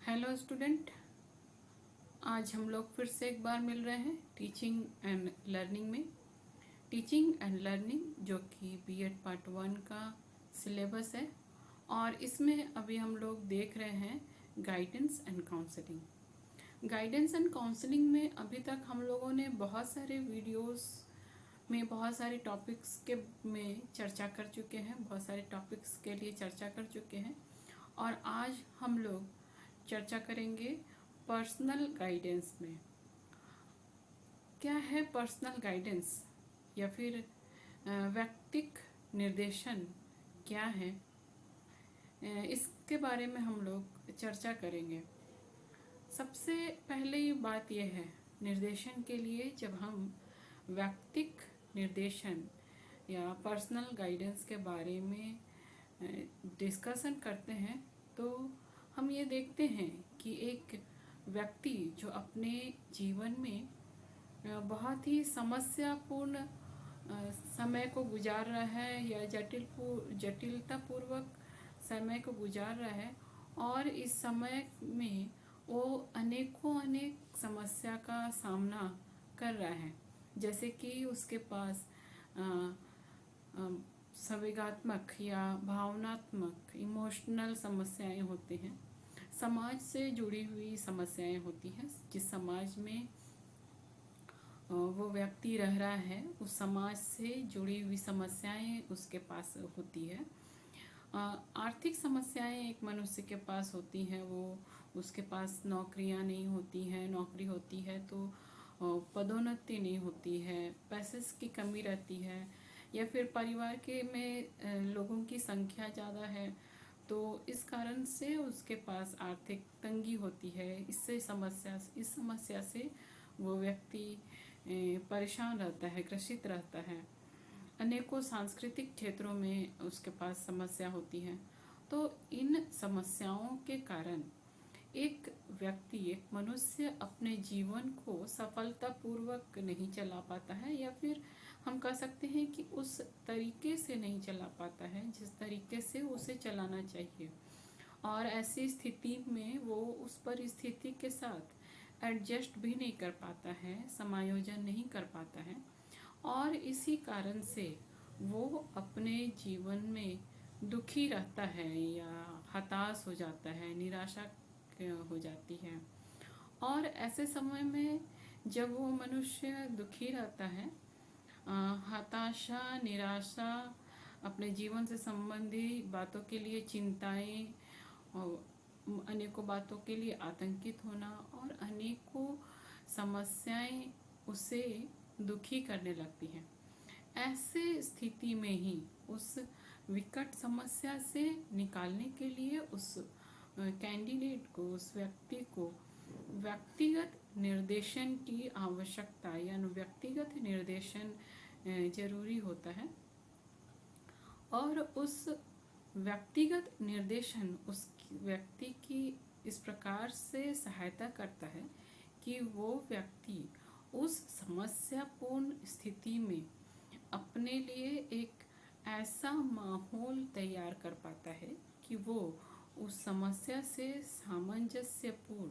Hello student, आज हम लोग फिर से एक बार मिल रहे हैं टीचिंग एंड लर्निंग में। टीचिंग एंड लर्निंग जो कि बीएड पार्ट 1 का सिलेबस है और इसमें अभी हम लोग देख रहे हैं guidance and counselling. Guidance and counselling में अभी तक हम लोगों ने बहुत सारे वीडियोस में बहुत सारे टॉपिक्स के में चर्चा कर चुके हैं, बहुत सारे टॉपिक्स के लिए चर्चा कर चुके हैं और आज हम लोग चर्चा करेंगे पर्सनल गाइडेंस में। क्या है पर्सनल गाइडेंस या फिर व्यक्तिक निर्देशन क्या है, इसके बारे में हम लोग चर्चा करेंगे। सबसे पहले ये बात यह है, निर्देशन के लिए जब हम व्यक्तिक निर्देशन या पर्सनल गाइडेंस के बारे में डिस्कशन करते हैं तो हम ये देखते हैं कि एक व्यक्ति जो अपने जीवन में बहुत ही समस्यापूर्ण समय को गुजार रहा है या जटिलतापूर्वक समय को गुजार रहा है और इस समय में वो अनेक समस्या का सामना कर रहा है, जैसे कि उसके पास संवेगात्मक या भावनात्मक इमोशनल समस्याएं होती हैं, समाज से जुड़ी हुई समस्याएं होती हैं। जिस समाज में वो व्यक्ति रह रहा है उस समाज से जुड़ी हुई समस्याएं उसके पास होती है। आर्थिक समस्याएं एक मनुष्य के पास होती हैं, वो उसके पास नौकरियां नहीं होती हैं, नौकरी होती है तो पदोन्नति नहीं होती है, पैसे की कमी रहती है, या फिर परिवार के में लोगों की संख्या ज़्यादा है तो इस कारण से उसके पास आर्थिक तंगी होती है। इस समस्या से वो व्यक्ति परेशान रहता है, ग्रसित रहता है। अनेकों सांस्कृतिक क्षेत्रों में उसके पास समस्या होती है। तो इन समस्याओं के कारण एक व्यक्ति, एक मनुष्य अपने जीवन को सफलतापूर्वक नहीं चला पाता है, या फिर हम कह सकते हैं कि उस तरीके से नहीं चला पाता है जिस तरीके से उसे चलाना चाहिए। और ऐसी स्थिति में वो उस परिस्थिति के साथ एडजस्ट भी नहीं कर पाता है, समायोजन नहीं कर पाता है और इसी कारण से वो अपने जीवन में दुखी रहता है या हताश हो जाता है, निराशा हो जाती है। और ऐसे समय में जब वो मनुष्य दुखी रहता है, हताशा, निराशा, अपने जीवन से संबंधी बातों के लिए चिंताएं और अनेकों बातों के लिए आतंकित होना और अनेकों समस्याएं उसे दुखी करने लगती हैं। ऐसे स्थिति में ही उस विकट समस्या से निकालने के लिए उस कैंडिडेट को, उस व्यक्ति को व्यक्तिगत निर्देशन की आवश्यकता या व्यक्तिगत निर्देशन जरूरी होता है। और उस व्यक्तिगत निर्देशन उस व्यक्ति की इस प्रकार से सहायता करता है कि वो व्यक्ति उस समस्यापूर्ण स्थिति में अपने लिए एक ऐसा माहौल तैयार कर पाता है कि वो उस समस्या से सामंजस्यपूर्ण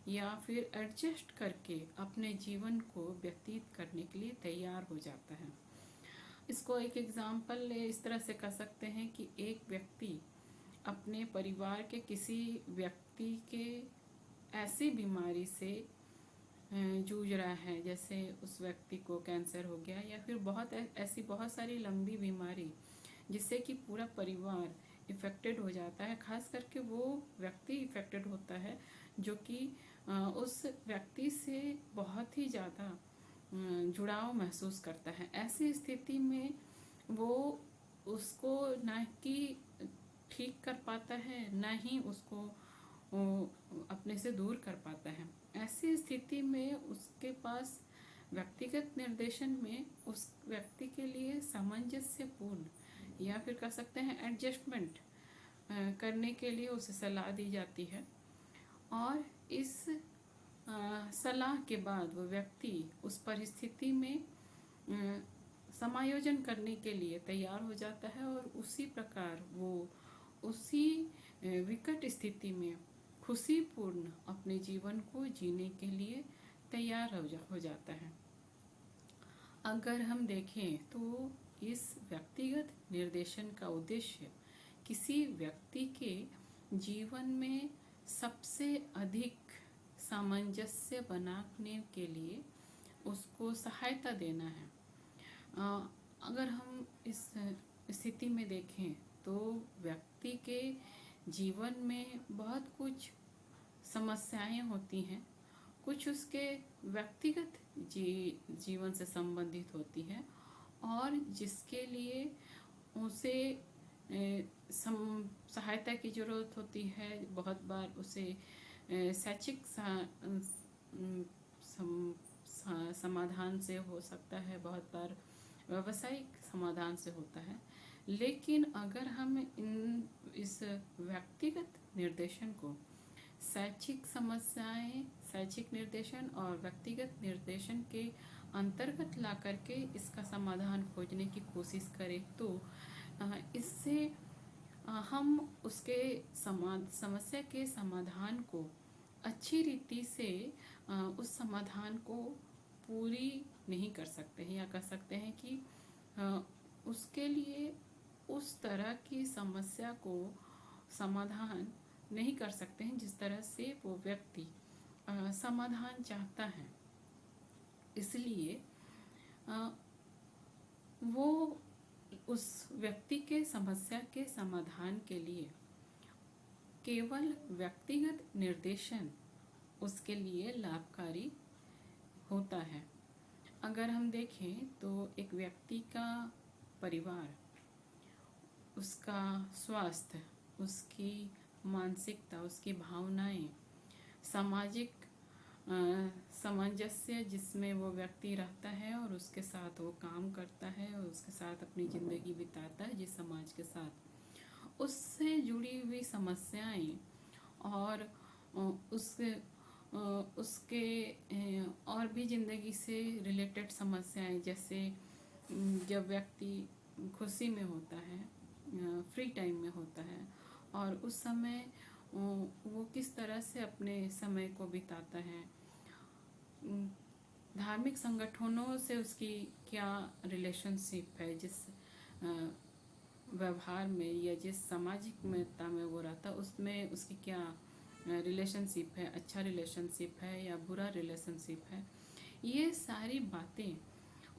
या फिर एडजस्ट करके अपने जीवन को व्यतीत करने के लिए तैयार हो जाता है। इसको एक एग्जाम्पल इस तरह से कह सकते हैं कि एक व्यक्ति अपने परिवार के किसी व्यक्ति के ऐसी बीमारी से जूझ रहा है, जैसे उस व्यक्ति को कैंसर हो गया या फिर ऐसी बहुत सारी लंबी बीमारी जिससे कि पूरा परिवार इफ़ेक्टेड हो जाता है। खास करके वो व्यक्ति इफ़ेक्टेड होता है जो कि उस व्यक्ति से बहुत ही ज़्यादा जुड़ाव महसूस करता है। ऐसी स्थिति में वो उसको ना कि ठीक कर पाता है, ना ही उसको अपने से दूर कर पाता है। ऐसी स्थिति में उसके पास व्यक्तिगत निर्देशन में उस व्यक्ति के लिए सामंजस्यपूर्ण या फिर कह सकते हैं एडजस्टमेंट करने के लिए उसे सलाह दी जाती है। और इस सलाह के बाद वो व्यक्ति उस परिस्थिति में समायोजन करने के लिए तैयार हो जाता है और उसी प्रकार वो उसी विकट स्थिति में खुशीपूर्ण अपने जीवन को जीने के लिए तैयार हो जाता है। अगर हम देखें तो इस व्यक्तिगत निर्देशन का उद्देश्य किसी व्यक्ति के जीवन में सबसे अधिक सामंजस्य बनाने के लिए उसको सहायता देना है। अगर हम इस स्थिति में देखें तो व्यक्ति के जीवन में बहुत कुछ समस्याएं होती हैं, कुछ उसके व्यक्तिगत जीवन से संबंधित होती है और जिसके लिए उसे सहायता की ज़रूरत होती है। बहुत बार उसे शैक्षिक समाधान से हो सकता है, बहुत बार व्यावसायिक समाधान से होता है। लेकिन अगर हम इस व्यक्तिगत निर्देशन को शैक्षिक समस्याएं, शैक्षिक निर्देशन और व्यक्तिगत निर्देशन के अंतर्गत ला करके इसका समाधान खोजने की कोशिश करें तो इससे हम उसके समस्या के समाधान को अच्छी रीति से उस समाधान को पूरी नहीं कर सकते हैं, या कह सकते हैं कि उसके लिए उस तरह की समस्या को समाधान नहीं कर सकते हैं जिस तरह से वो व्यक्ति समाधान चाहता है। इसलिए वो उस व्यक्ति के समस्या के समाधान के लिए केवल व्यक्तिगत निर्देशन उसके लिए लाभकारी होता है। अगर हम देखें तो एक व्यक्ति का परिवार, उसका स्वास्थ्य, उसकी मानसिकता, उसकी भावनाएं, सामाजिक सामंजस्य जिसमें वो व्यक्ति रहता है और उसके साथ वो काम करता है और उसके साथ अपनी ज़िंदगी बिताता है जिस समाज के साथ, उससे जुड़ी हुई समस्याएं और उसके और भी ज़िंदगी से रिलेटेड समस्याएं, जैसे जब व्यक्ति खुशी में होता है, फ्री टाइम में होता है और उस समय वो किस तरह से अपने समय को बिताता है, धार्मिक संगठनों से उसकी क्या रिलेशनशिप है, जिस व्यवहार में या जिस सामाजिकता में वो रहता उसमें उसकी क्या रिलेशनशिप है, अच्छा रिलेशनशिप है या बुरा रिलेशनशिप है। ये सारी बातें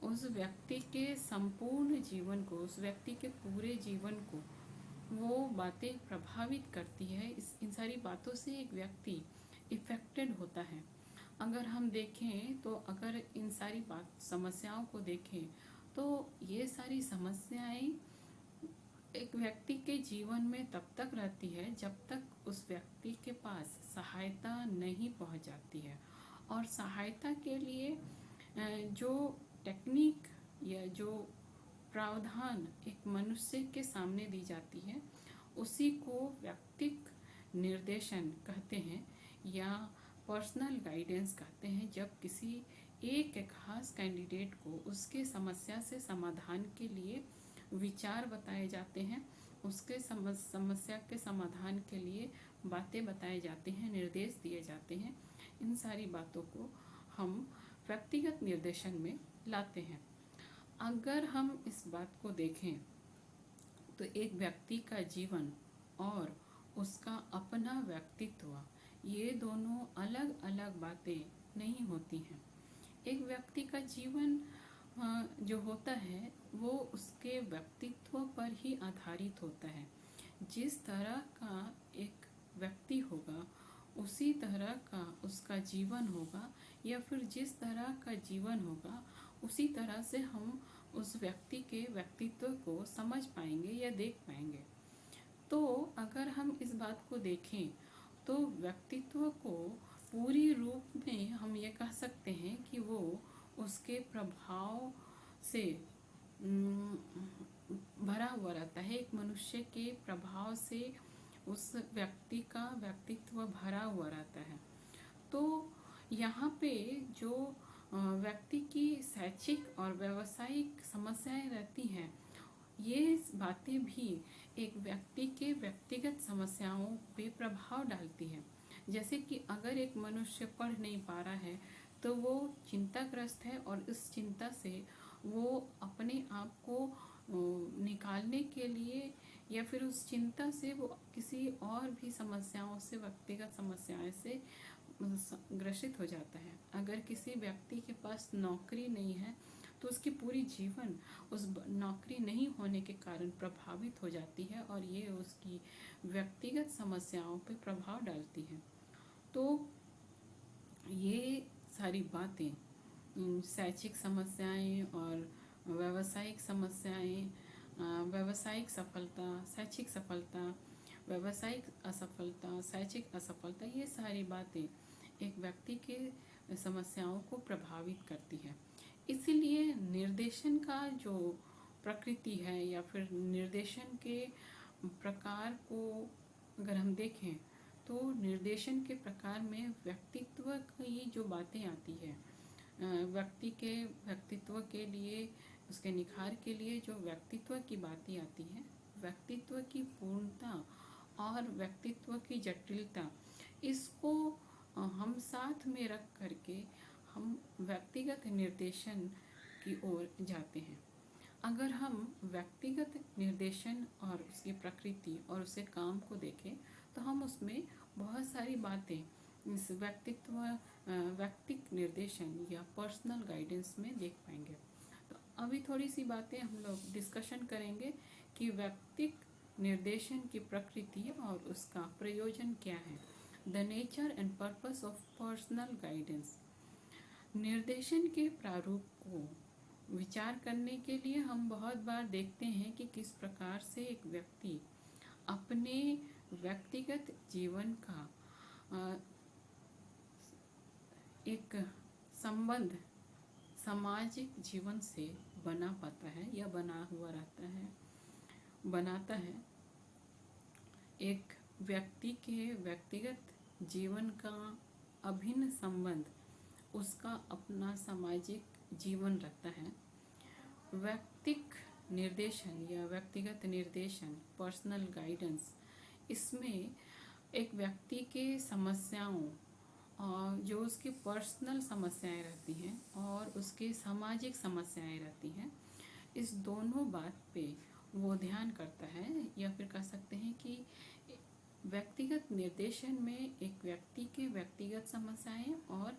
उस व्यक्ति के संपूर्ण जीवन को, उस व्यक्ति के पूरे जीवन को वो बातें प्रभावित करती है। इन सारी बातों से एक व्यक्ति इफेक्टेड होता है। अगर हम देखें तो अगर इन सारी समस्याओं को देखें तो ये सारी समस्याएं एक व्यक्ति के जीवन में तब तक रहती है जब तक उस व्यक्ति के पास सहायता नहीं पहुंच जाती है। और सहायता के लिए जो टेक्निक या जो प्रावधान एक मनुष्य के सामने दी जाती है उसी को व्यक्तिक निर्देशन कहते हैं या पर्सनल गाइडेंस कहते हैं। जब किसी एक खास कैंडिडेट को उसके समस्या से समाधान के लिए विचार बताए जाते हैं, उसके समस्या के समाधान के लिए बातें बताए जाते हैं, निर्देश दिए जाते हैं, इन सारी बातों को हम व्यक्तिगत निर्देशन में लाते हैं। अगर हम इस बात को देखें तो एक व्यक्ति का जीवन और उसका अपना व्यक्तित्व, ये दोनों अलग अलग बातें नहीं होती हैं। एक व्यक्ति का जीवन जो होता है वो उसके व्यक्तित्व पर ही आधारित होता है। जिस तरह का एक व्यक्ति होगा उसी तरह का उसका जीवन होगा, या फिर जिस तरह का जीवन होगा उसी तरह से हम उस व्यक्ति के व्यक्तित्व को समझ पाएंगे या देख पाएंगे। तो अगर हम इस बात को देखें तो व्यक्तित्व को पूरी रूप में हम ये कह सकते हैं कि वो उसके प्रभाव से भरा हुआ रहता है। एक मनुष्य के प्रभाव से उस व्यक्ति का व्यक्तित्व भरा हुआ रहता है। तो यहाँ पे जो व्यक्ति की शैक्षिक और व्यावसायिक समस्याएं रहती हैं, ये बातें भी एक व्यक्ति के व्यक्तिगत समस्याओं पे प्रभाव डालती है। जैसे कि अगर एक मनुष्य पढ़ नहीं पा रहा है तो वो चिंताग्रस्त है, और इस चिंता से वो अपने आप को निकालने के लिए या फिर उस चिंता से वो किसी और भी समस्याओं से, व्यक्तिगत समस्याएं से ग्रसित हो जाता है। अगर किसी व्यक्ति के पास नौकरी नहीं है तो उसकी पूरी जीवन उस नौकरी नहीं होने के कारण प्रभावित हो जाती है, और ये उसकी व्यक्तिगत समस्याओं पर प्रभाव डालती है। तो ये सारी बातें, शैक्षिक समस्याएं और व्यावसायिक समस्याएं, व्यावसायिक सफलता, शैक्षिक सफलता, व्यावसायिक असफलता, शैक्षिक असफलता, ये सारी बातें एक व्यक्ति के समस्याओं को प्रभावित करती है। इसीलिए निर्देशन का जो प्रकृति है या फिर निर्देशन के प्रकार को अगर हम देखें तो निर्देशन के प्रकार में व्यक्तित्व की जो बातें आती है, व्यक्ति के व्यक्तित्व के लिए, उसके निखार के लिए जो व्यक्तित्व की बातें आती हैं, व्यक्तित्व की पूर्णता और व्यक्तित्व की जटिलता, इसको हम साथ में रख करके हम व्यक्तिगत निर्देशन की ओर जाते हैं। अगर हम व्यक्तिगत निर्देशन और उसकी प्रकृति और उसके काम को देखें तो हम उसमें बहुत सारी बातें इस व्यक्तिक निर्देशन या पर्सनल गाइडेंस में देख पाएंगे। तो अभी थोड़ी सी बातें हम लोग डिस्कशन करेंगे कि व्यक्तिक निर्देशन की प्रकृति और उसका प्रयोजन क्या है। The nature and purpose of personal guidance. निर्देशन के प्रारूप को विचार करने के लिए हम बहुत बार देखते हैं कि किस प्रकार से एक व्यक्ति अपने व्यक्तिगत जीवन का एक संबंध सामाजिक जीवन से बना पाता है या बना हुआ रहता है, बनाता है। एक व्यक्ति के व्यक्तिगत जीवन का अभिन्न संबंध उसका अपना सामाजिक जीवन रहता है। व्यक्तिक निर्देशन या व्यक्तिगत निर्देशन, पर्सनल गाइडेंस, इसमें एक व्यक्ति के समस्याओं और जो उसकी पर्सनल समस्याएं रहती हैं और उसकी सामाजिक समस्याएं रहती हैं, इस दोनों बात पे वो ध्यान करता है। या फिर कह सकते हैं कि व्यक्तिगत निर्देशन में एक व्यक्ति के व्यक्तिगत समस्याएं और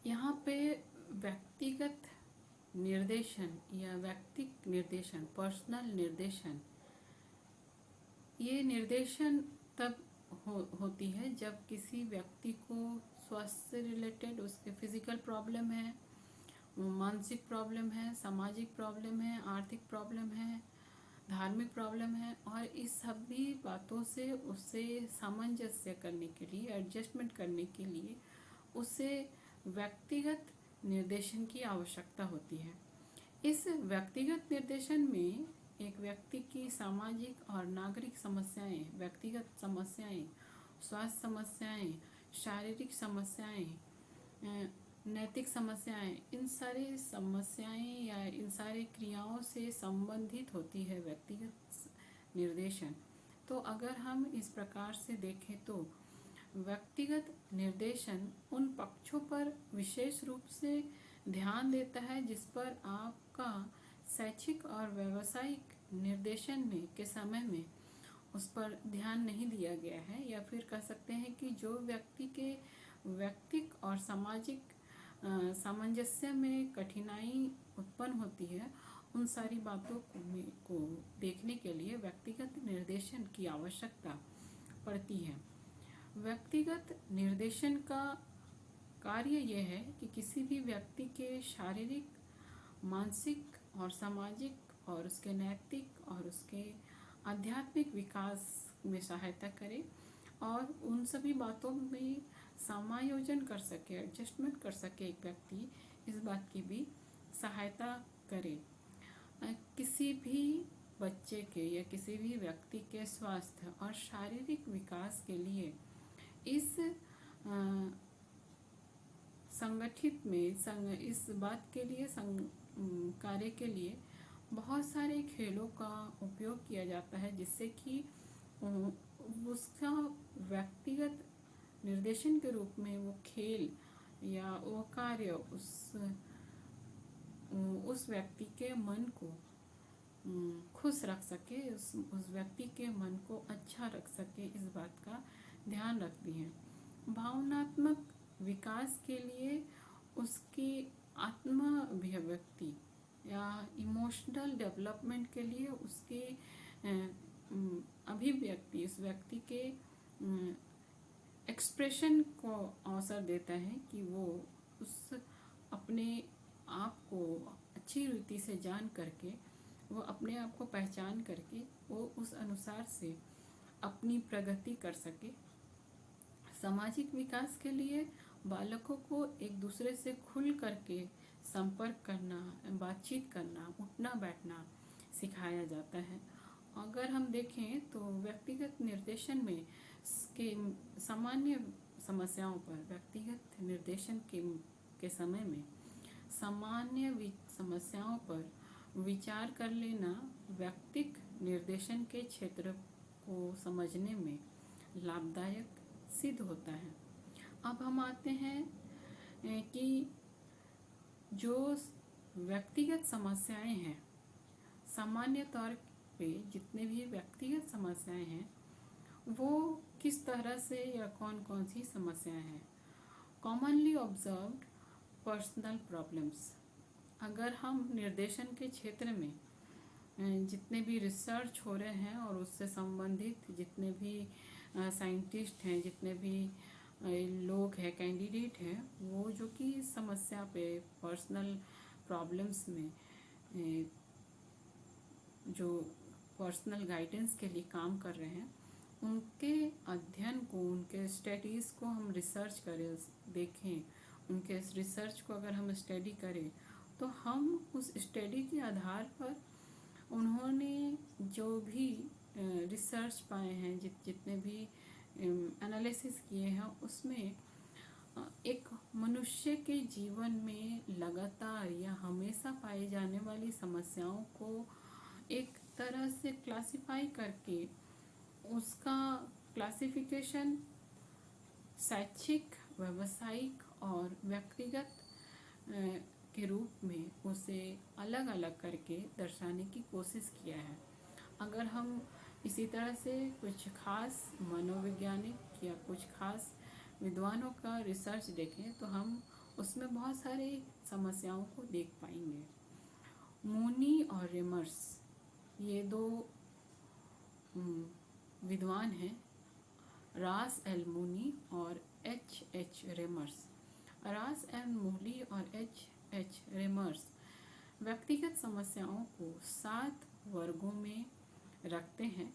यहाँ पे व्यक्तिगत निर्देशन या व्यक्तिक निर्देशन, पर्सनल निर्देशन, ये निर्देशन तब होती है जब किसी व्यक्ति को स्वास्थ्य से रिलेटेड उसके फिजिकल प्रॉब्लम है, मानसिक प्रॉब्लम है, सामाजिक प्रॉब्लम है, आर्थिक प्रॉब्लम है, धार्मिक प्रॉब्लम है, और इस सभी बातों से उसे सामंजस्य करने के लिए, एडजस्टमेंट करने के लिए उसे व्यक्तिगत निर्देशन की आवश्यकता होती है। इस व्यक्तिगत निर्देशन में एक व्यक्ति की सामाजिक और नागरिक समस्याएं, व्यक्तिगत समस्याएं, स्वास्थ्य समस्याएं, शारीरिक समस्याएं, नैतिक समस्याएं, इन सारी समस्याएं या इन सारी क्रियाओं से संबंधित होती है व्यक्तिगत निर्देशन। तो अगर हम इस प्रकार से देखें तो व्यक्तिगत निर्देशन उन पक्षों पर विशेष रूप से ध्यान देता है जिस पर आपका शैक्षिक और व्यावसायिक निर्देशन में के समय में उस पर ध्यान नहीं दिया गया है, या फिर कह सकते हैं कि जो व्यक्ति के व्यक्तिक और सामाजिक सामंजस्य में कठिनाई उत्पन्न होती है, उन सारी बातों को देखने के लिए व्यक्तिगत निर्देशन की आवश्यकता पड़ती है। व्यक्तिगत निर्देशन का कार्य यह है कि किसी भी व्यक्ति के शारीरिक, मानसिक और सामाजिक और उसके नैतिक और उसके आध्यात्मिक विकास में सहायता करे और उन सभी बातों में समायोजन कर सके, एडजस्टमेंट कर सके। एक व्यक्ति इस बात की भी सहायता करे। किसी भी बच्चे के या किसी भी व्यक्ति के स्वास्थ्य और शारीरिक विकास के लिए इस संगठित में इस बात के लिए कार्य के लिए बहुत सारे खेलों का उपयोग किया जाता है, जिससे कि उसका व्यक्तिगत निर्देशन के रूप में वो खेल या वो कार्य उस व्यक्ति के मन को खुश रख सके, उस व्यक्ति के मन को अच्छा रख सके, इस बात का ध्यान रखती हैं। भावनात्मक विकास के लिए उसकी आत्म अभिव्यक्ति या इमोशनल डेवलपमेंट के लिए उसके अभिव्यक्ति, उस व्यक्ति के एक्सप्रेशन को अवसर देता है कि वो उस अपने आप को अच्छी रीति से जान करके, वो अपने आप को पहचान करके वो उस अनुसार से अपनी प्रगति कर सके। सामाजिक विकास के लिए बालकों को एक दूसरे से खुल करके संपर्क करना, बातचीत करना, उठना बैठना सिखाया जाता है। अगर हम देखें तो व्यक्तिगत निर्देशन में के सामान्य समस्याओं पर, व्यक्तिगत निर्देशन के समय में सामान्य समस्याओं पर विचार कर लेना व्यक्तिक निर्देशन के क्षेत्र को समझने में लाभदायक सिद्ध होता है। अब हम आते हैं कि जो व्यक्तिगत समस्याएं हैं, सामान्य तौर पे जितने भी व्यक्तिगत समस्याएं हैं वो किस तरह से या कौन कौन सी समस्याएं हैं। Commonly observed personal problems. अगर हम निर्देशन के क्षेत्र में जितने भी रिसर्च हो रहे हैं और उससे संबंधित जितने भी साइंटिस्ट हैं, जितने भी लोग हैं, कैंडिडेट हैं, वो जो कि समस्या पे, पर्सनल प्रॉब्लम्स में जो पर्सनल गाइडेंस के लिए काम कर रहे हैं, उनके अध्ययन को, उनके स्टडीज़ को हम रिसर्च करें, देखें, उनके रिसर्च को अगर हम स्टडी करें तो हम उस स्टडी के आधार पर उन्होंने जो भी रिसर्च पाए हैं, जितने भी एनालिसिस किए हैं, उसमें एक मनुष्य के जीवन में लगातार या हमेशा पाई जाने वाली समस्याओं को एक तरह से क्लासिफाई करके उसका क्लासिफिकेशन शैक्षिक, व्यावसायिक और व्यक्तिगत के रूप में उसे अलग अलग करके दर्शाने की कोशिश किया है। अगर हम इसी तरह से कुछ खास मनोवैज्ञानिक या कुछ खास विद्वानों का रिसर्च देखें तो हम उसमें बहुत सारी समस्याओं को देख पाएंगे। मूनी और रेमर्स, ये दो विद्वान हैं, रास एल मूनी और एच रेमर्स। रास एल मूनी और एच रेमर्स व्यक्तिगत समस्याओं को 7 वर्गों में रखते हैं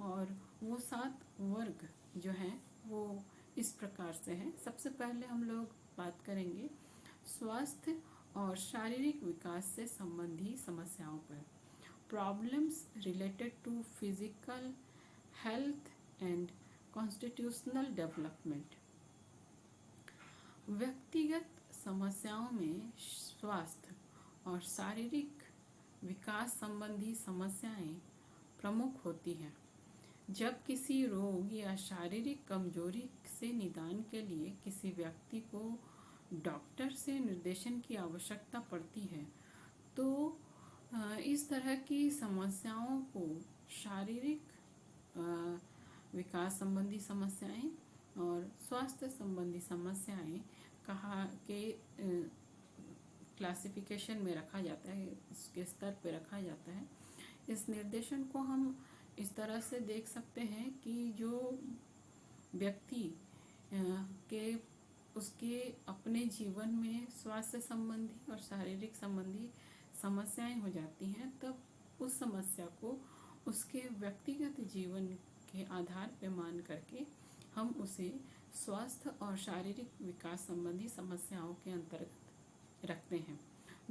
और वो 7 वर्ग जो हैं वो इस प्रकार से हैं। सबसे पहले हम लोग बात करेंगे स्वास्थ्य और शारीरिक विकास से संबंधी समस्याओं पर। Problems related to physical health and constitutional development. व्यक्तिगत समस्याओं में स्वास्थ्य और शारीरिक विकास संबंधी समस्याएं प्रमुख होती हैं। जब किसी रोग या शारीरिक कमजोरी से निदान के लिए किसी व्यक्ति को डॉक्टर से निर्देशन की आवश्यकता पड़ती है तो इस तरह की समस्याओं को शारीरिक विकास संबंधी समस्याएं और स्वास्थ्य संबंधी समस्याएं कहा के क्लासिफिकेशन में रखा जाता है, इसके स्तर पर रखा जाता है। इस निर्देशन को हम इस तरह से देख सकते हैं कि जो व्यक्ति के उसके अपने जीवन में स्वास्थ्य संबंधी और शारीरिक संबंधी समस्याएं हो जाती हैं, तब उस समस्या को उसके व्यक्तिगत जीवन के आधार पर मान करके हम उसे स्वास्थ्य और शारीरिक विकास संबंधी समस्याओं के अंतर्गत रखते हैं।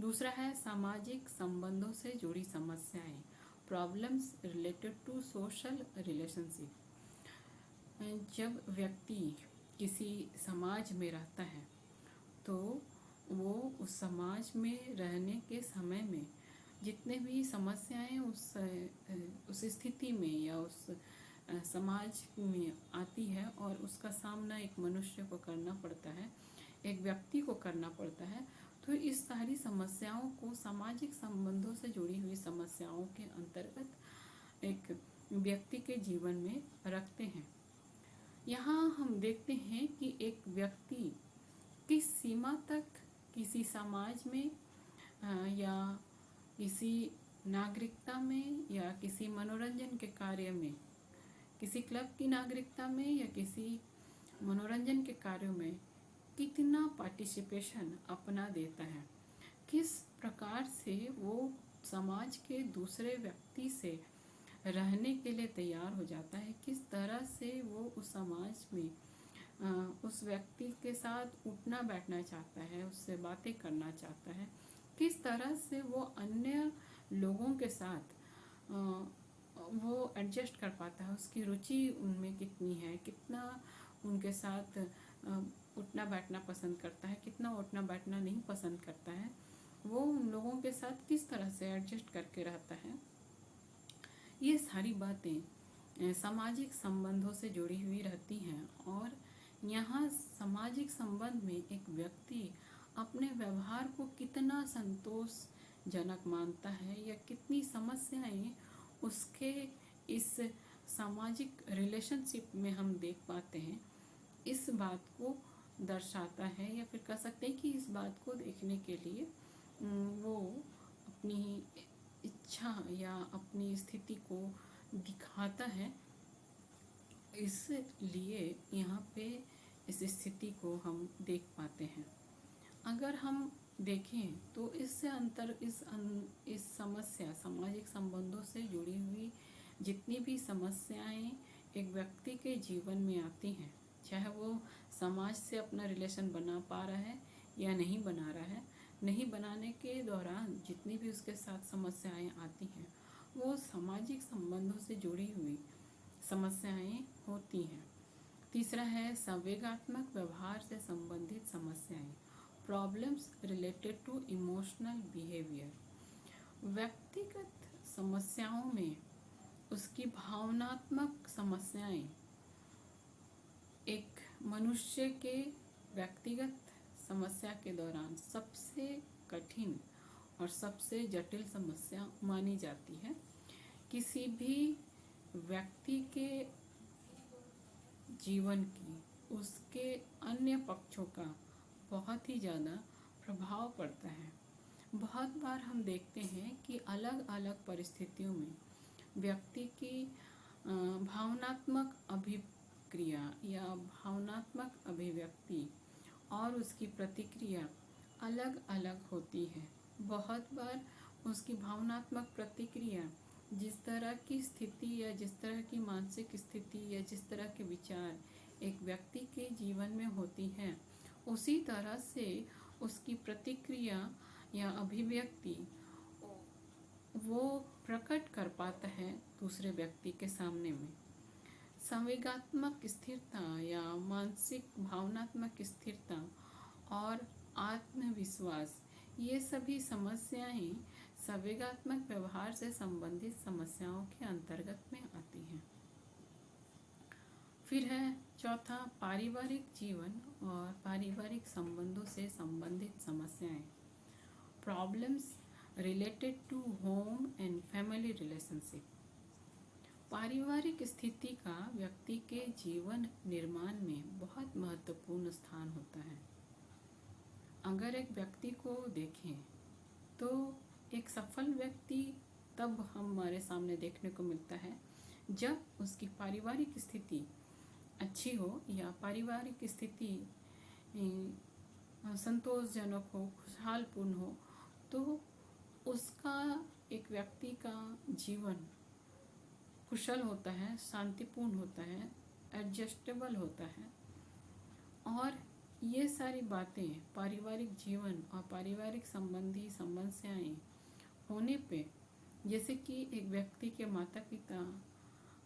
दूसरा है सामाजिक संबंधों से जुड़ी समस्याएं, problems related to social relationship. जब व्यक्ति किसी समाज में रहता है तो वो उस समाज में रहने के समय में जितने भी समस्याएं उस स्थिति में या उस समाज में आती है और उसका सामना एक मनुष्य को करना पड़ता है, एक व्यक्ति को करना पड़ता है, तो इस सारी समस्याओं को सामाजिक संबंधों से जुड़ी हुई समस्याओं के अंतर्गत एक व्यक्ति के जीवन में रखते हैं। यहाँ हम देखते हैं कि एक व्यक्ति किस सीमा तक किसी समाज में या किसी नागरिकता में या किसी मनोरंजन के कार्य में, किसी क्लब की नागरिकता में या किसी मनोरंजन के कार्यों में कितना पार्टिसिपेशन अपना देता है, किस प्रकार से वो समाज के दूसरे व्यक्ति से रहने के लिए तैयार हो जाता है, किस तरह से वो उस समाज में उस व्यक्ति के साथ उठना बैठना चाहता है, उससे बातें करना चाहता है, किस तरह से वो अन्य लोगों के साथ वो एडजस्ट कर पाता है, उसकी रुचि उनमें कितनी है, कितना उनके साथ उठना बैठना पसंद करता है, कितना उठना बैठना नहीं पसंद करता है, वो उन लोगों के साथ किस तरह से एडजस्ट करके रहता है। ये सारी बातें सामाजिक संबंधों से जुड़ी हुई रहती हैं और यहाँ सामाजिक संबंध में एक व्यक्ति अपने व्यवहार को कितना संतोषजनक मानता है या कितनी समस्याएं उसके इस सामाजिक रिलेशनशिप में हम देख पाते हैं, इस बात को दर्शाता है, या फिर कह सकते हैं कि इस बात को देखने के लिए वो अपनी इच्छा या अपनी स्थिति को दिखाता है। इसलिए यहाँ पे इस स्थिति को हम देख पाते हैं। अगर हम देखें तो इस समस्या सामाजिक संबंधों से जुड़ी हुई जितनी भी समस्याएं एक व्यक्ति के जीवन में आती हैं, चाहे वो समाज से अपना रिलेशन बना पा रहा है या नहीं बना रहा है, नहीं बनाने के दौरान जितनी भी उसके साथ समस्याएं आती हैं वो सामाजिक संबंधों से जुड़ी हुई समस्याएं होती हैं। तीसरा है संवेगात्मक व्यवहार से संबंधित समस्याएं, problems related to emotional behaviour. व्यक्तिगत समस्याओं में उसकी भावनात्मक समस्याएं एक मनुष्य के व्यक्तिगत समस्या के दौरान सबसे कठिन और सबसे जटिल समस्या मानी जाती है। किसी भी व्यक्ति के जीवन की उसके अन्य पक्षों का बहुत ही ज़्यादा प्रभाव पड़ता है। बहुत बार हम देखते हैं कि अलग अलग परिस्थितियों में व्यक्ति की भावनात्मक अभिक्रिया या भावनात्मक अभिव्यक्ति और उसकी प्रतिक्रिया अलग अलग होती है। बहुत बार उसकी भावनात्मक प्रतिक्रिया जिस तरह की स्थिति या जिस तरह की मानसिक स्थिति या जिस तरह के विचार एक व्यक्ति के जीवन में होती हैं, उसी तरह से उसकी प्रतिक्रिया या अभिव्यक्ति वो प्रकट कर पाता है दूसरे व्यक्ति के सामने में। संवेगात्मक स्थिरता या मानसिक भावनात्मक स्थिरता और आत्मविश्वास, ये सभी समस्याएं संवेगात्मक व्यवहार से संबंधित समस्याओं के अंतर्गत में आती हैं। फिर है चौथा, पारिवारिक जीवन और पारिवारिक संबंधों से संबंधित समस्याएं, problems related to home and family relationship. पारिवारिक स्थिति का व्यक्ति के जीवन निर्माण में बहुत महत्वपूर्ण स्थान होता है। अगर एक व्यक्ति को देखें तो एक सफल व्यक्ति तब हमारे सामने देखने को मिलता है जब उसकी पारिवारिक स्थिति अच्छी हो या पारिवारिक स्थिति संतोषजनक हो, खुशहालपूर्ण हो, तो उसका एक व्यक्ति का जीवन कुशल होता है, शांतिपूर्ण होता है, एडजस्टेबल होता है। और ये सारी बातें पारिवारिक जीवन और पारिवारिक संबंधी समस्याएं होने पे, जैसे कि एक व्यक्ति के माता पिता,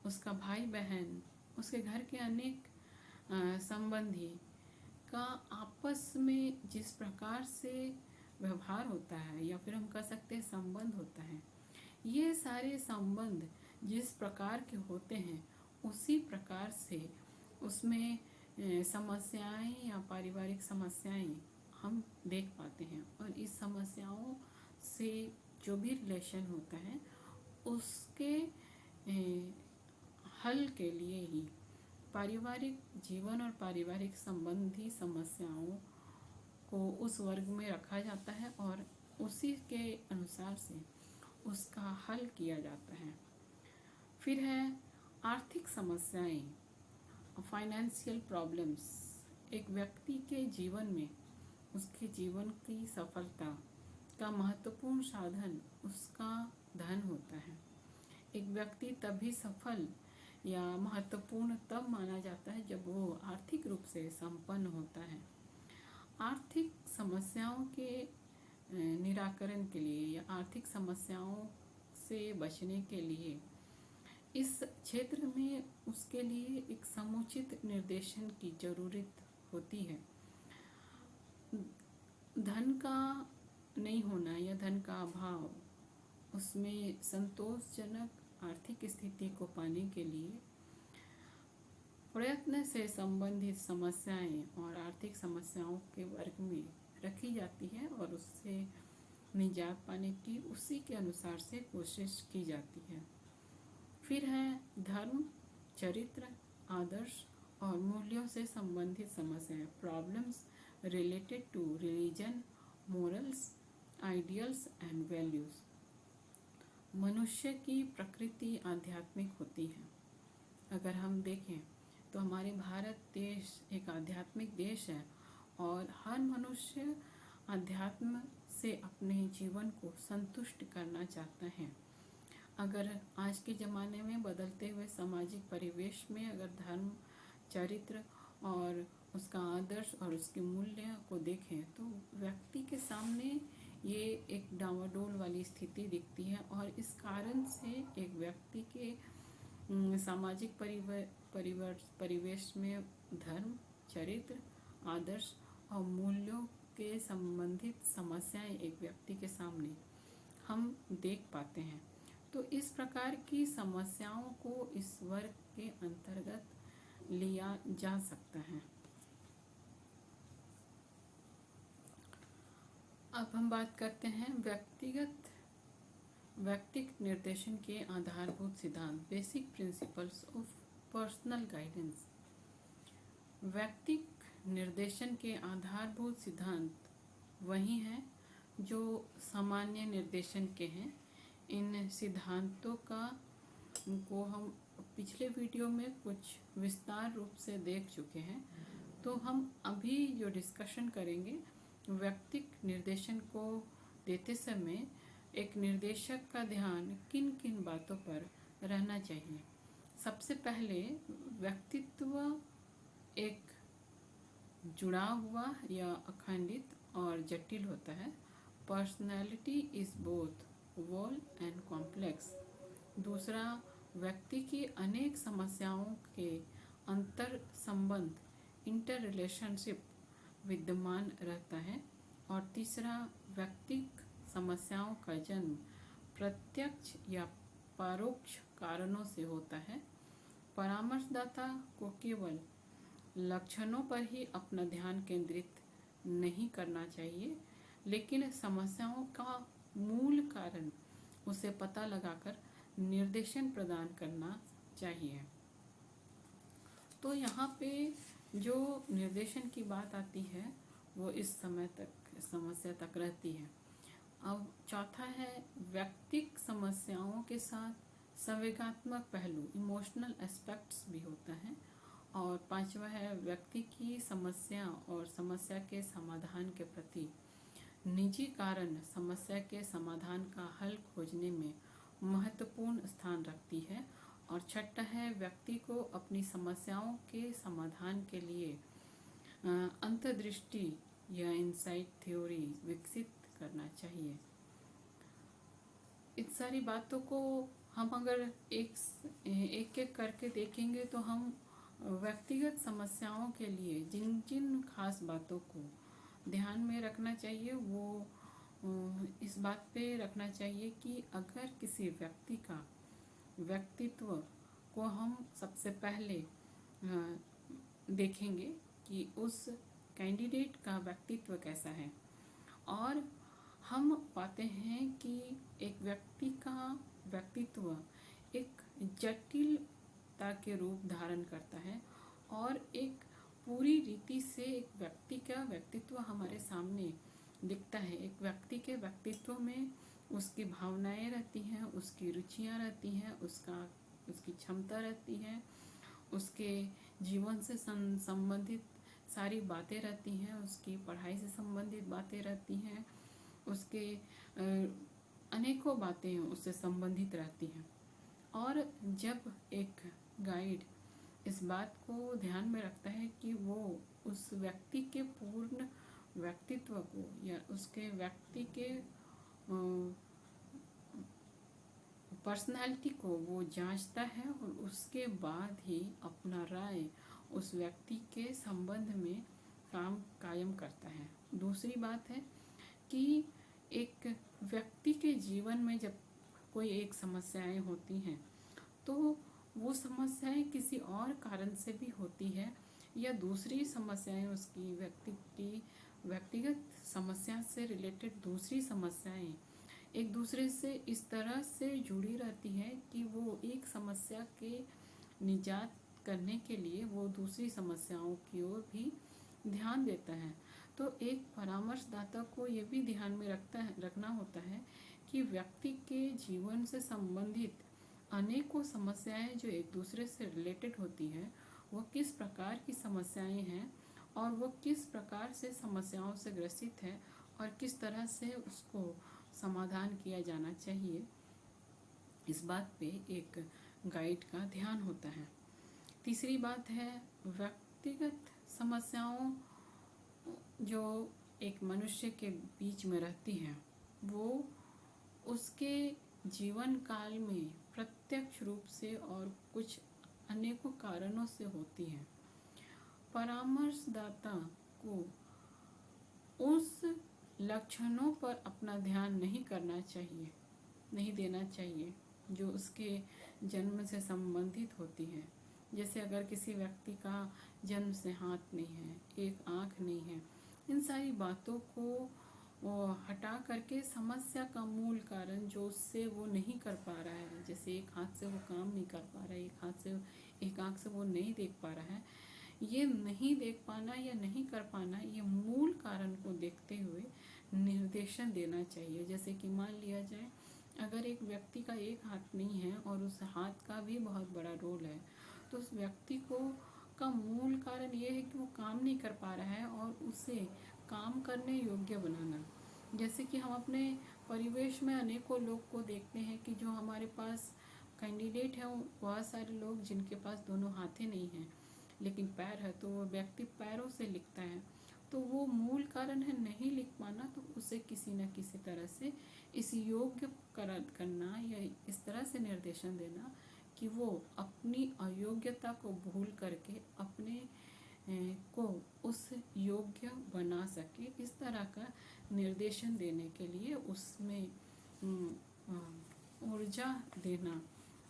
उसका भाई बहन, उसके घर के अनेक संबंधी का आपस में जिस प्रकार से व्यवहार होता है या फिर हम कह सकते हैं संबंध होता है, ये सारे संबंध जिस प्रकार के होते हैं उसी प्रकार से उसमें समस्याएं या पारिवारिक समस्याएं हम देख पाते हैं। और इस समस्याओं से जो भी रिलेशन होता है उसके हल के लिए ही पारिवारिक जीवन और पारिवारिक संबंधी समस्याओं को उस वर्ग में रखा जाता है और उसी के अनुसार से उसका हल किया जाता है। फिर है आर्थिक समस्याएं, फाइनेंशियल प्रॉब्लम्स। एक व्यक्ति के जीवन में उसके जीवन की सफलता का महत्वपूर्ण साधन उसका धन होता है। एक व्यक्ति तभी सफल या महत्वपूर्ण तब माना जाता है जब वो आर्थिक रूप से संपन्न होता है। आर्थिक समस्याओं के निराकरण के लिए या आर्थिक समस्याओं से बचने के लिए इस क्षेत्र में उसके लिए एक समुचित निर्देशन की जरूरत होती है। धन का नहीं होना या धन का अभाव, उसमें संतोषजनक आर्थिक स्थिति को पाने के लिए प्रयत्न से संबंधित समस्याएं और आर्थिक समस्याओं के वर्ग में रखी जाती है और उससे निजात पाने की उसी के अनुसार से कोशिश की जाती है। फिर है धर्म, चरित्र, आदर्श और मूल्यों से संबंधित समस्याएं, problems related to religion, morals, ideals and values. मनुष्य की प्रकृति आध्यात्मिक होती है। अगर हम देखें तो हमारे भारत देश एक आध्यात्मिक देश है और हर मनुष्य अध्यात्म से अपने जीवन को संतुष्ट करना चाहता है। अगर आज के ज़माने में बदलते हुए सामाजिक परिवेश में अगर धर्म, चरित्र और उसका आदर्श और उसके मूल्य को देखें तो व्यक्ति के सामने ये एक डामाडोल वाली स्थिति दिखती है और इस कारण से एक व्यक्ति के सामाजिक परिवेश में धर्म, चरित्र, आदर्श और मूल्यों के संबंधित समस्याएं एक व्यक्ति के सामने हम देख पाते हैं। तो इस प्रकार की समस्याओं को इस वर्ग के अंतर्गत लिया जा सकता है। अब हम बात करते हैं व्यक्तिगत निर्देशन के आधारभूत सिद्धांत, basic principles of personal guidance. व्यक्तिगत निर्देशन के आधारभूत सिद्धांत वही हैं जो सामान्य निर्देशन के हैं। इन सिद्धांतों को हम पिछले वीडियो में कुछ विस्तार रूप से देख चुके हैं। तो हम अभी जो डिस्कशन करेंगे, व्यक्तिगत निर्देशन को देते समय एक निर्देशक का ध्यान किन किन बातों पर रहना चाहिए। सबसे पहले व्यक्तित्व एक जुड़ा हुआ या अखंडित और जटिल होता है। Personality is both whole and complex. दूसरा, व्यक्ति की अनेक समस्याओं के अंतर संबंध, इंटर रिलेशनशिप विद्यमान रहता है। और तीसरा, व्यक्तिगत समस्याओं का जन्म प्रत्यक्ष या परोक्ष कारणों से होता है। परामर्शदाता को केवल लक्षणों पर ही अपना ध्यान केंद्रित नहीं करना चाहिए, लेकिन समस्याओं का मूल कारण उसे पता लगाकर निर्देशन प्रदान करना चाहिए। तो यहाँ पे जो निर्देशन की बात आती है वो इस समस्या तक रहती है। अब चौथा है व्यक्तिगत समस्याओं के साथ संवेगात्मक पहलू, इमोशनल एस्पेक्ट्स भी होता है। और पांचवा है व्यक्ति की समस्या और समस्या के समाधान के प्रति निजी कारण समस्या के समाधान का हल खोजने में महत्वपूर्ण स्थान रखती है। और छठा है व्यक्ति को अपनी समस्याओं के समाधान के लिए अंतर्दृष्टि या इनसाइट थ्योरी विकसित करना चाहिए। इन सारी बातों को हम अगर एक एक करके देखेंगे तो हम व्यक्तिगत समस्याओं के लिए जिन जिन खास बातों को ध्यान में रखना चाहिए वो इस बात पे रखना चाहिए कि अगर किसी व्यक्ति का व्यक्तित्व को हम सबसे पहले देखेंगे कि उस कैंडिडेट का व्यक्तित्व कैसा है। और हम पाते हैं कि एक व्यक्ति का व्यक्तित्व एक जटिलता के रूप धारण करता है और एक पूरी रीति से एक व्यक्ति का व्यक्तित्व हमारे सामने दिखता है। एक व्यक्ति के व्यक्तित्व में उसकी भावनाएं रहती हैं, उसकी रुचियां रहती हैं, उसकी क्षमता रहती है, उसके जीवन से संबंधित सारी बातें रहती हैं, उसकी पढ़ाई से संबंधित बातें रहती हैं, उसके अनेकों बातें उससे संबंधित रहती हैं। और जब एक गाइड इस बात को ध्यान में रखता है कि वो उस व्यक्ति के पूर्ण व्यक्तित्व को या उसके व्यक्ति के पर्सनालिटी को वो जांचता है और उसके बाद ही अपना राय उस व्यक्ति के संबंध में कायम करता है। दूसरी बात है कि एक व्यक्ति के जीवन में जब कोई एक समस्याएं होती हैं तो वो समस्याएं किसी और कारण से भी होती है या दूसरी समस्याएं उसकी व्यक्तिगत समस्या से रिलेटेड दूसरी समस्याएं एक दूसरे से इस तरह से जुड़ी रहती है कि वो एक समस्या के निजात करने के लिए वो दूसरी समस्याओं की ओर भी ध्यान देता है। तो एक परामर्शदाता को ये भी ध्यान में रखना होता है कि व्यक्ति के जीवन से संबंधित अनेकों समस्याएं जो एक दूसरे से रिलेटेड होती है वो किस प्रकार की समस्याएं हैं और वो किस प्रकार से समस्याओं से ग्रसित है और किस तरह से उसको समाधान किया जाना चाहिए, इस बात पे एक गाइड का ध्यान होता है। तीसरी बात है व्यक्तिगत समस्याओं जो एक मनुष्य के बीच में रहती हैं वो उसके जीवन काल में प्रत्यक्ष रूप से और कुछ अनेकों कारणों से होती है। परामर्शदाता को उस लक्षणों पर अपना ध्यान नहीं देना चाहिए जो उसके जन्म से संबंधित होती है। जैसे अगर किसी व्यक्ति का जन्म से हाथ नहीं है, एक आँख नहीं है, इन सारी बातों को हटा करके समस्या का मूल कारण जो उससे वो नहीं कर पा रहा है, जैसे एक हाथ से वो काम नहीं कर पा रहा है, एक आँख से वो नहीं देख पा रहा है, ये नहीं देख पाना या नहीं कर पाना, ये मूल कारण को देखते हुए निर्देशन देना चाहिए। जैसे कि मान लिया जाए अगर एक व्यक्ति का एक हाथ नहीं है और उस हाथ का भी बहुत बड़ा रोल है तो उस व्यक्ति का मूल कारण ये है कि वो काम नहीं कर पा रहा है और उसे काम करने योग्य बनाना। जैसे कि हम अपने परिवेश में अनेकों लोग को देखते हैं कि जो हमारे पास कैंडिडेट हैं बहुत सारे लोग जिनके पास दोनों हाथें नहीं हैं लेकिन पैर है, तो वो व्यक्ति पैरों से लिखता है, तो वो मूल कारण है नहीं लिख पाना, तो उसे किसी न किसी तरह से इस योग्य करना या इस तरह से निर्देशन देना कि वो अपनी अयोग्यता को भूल करके अपने को उस योग्य बना सके, इस तरह का निर्देशन देने के लिए उसमें ऊर्जा देना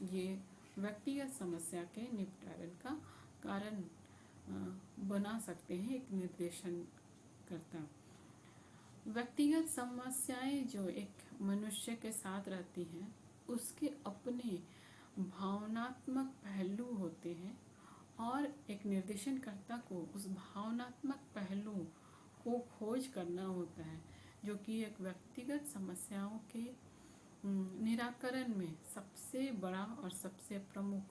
ये व्यक्तिगत समस्या के निपटारे का कारण बना सकते हैं एक निर्देशन करता। व्यक्तिगत समस्याएं जो एक मनुष्य के साथ रहती हैं उसके अपने भावनात्मक पहलू होते हैं और एक निर्देशनकर्ता को उस भावनात्मक पहलू को खोज करना होता है जो कि एक व्यक्तिगत समस्याओं के निराकरण में सबसे बड़ा और सबसे प्रमुख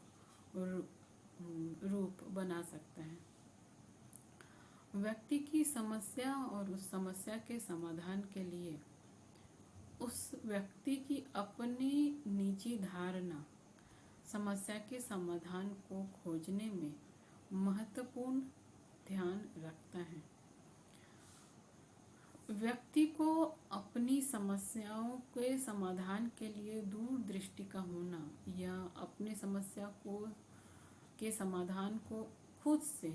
रूप बना सकता है। व्यक्ति की समस्या और उस समस्या के समाधान के लिए उस व्यक्ति की अपनी निजी धारणा समस्या के समाधान को खोजने में महत्वपूर्ण ध्यान रखता है। व्यक्ति को अपनी समस्याओं के समाधान के लिए दूरदृष्टि का होना या अपनी समस्या के समाधान को खुद से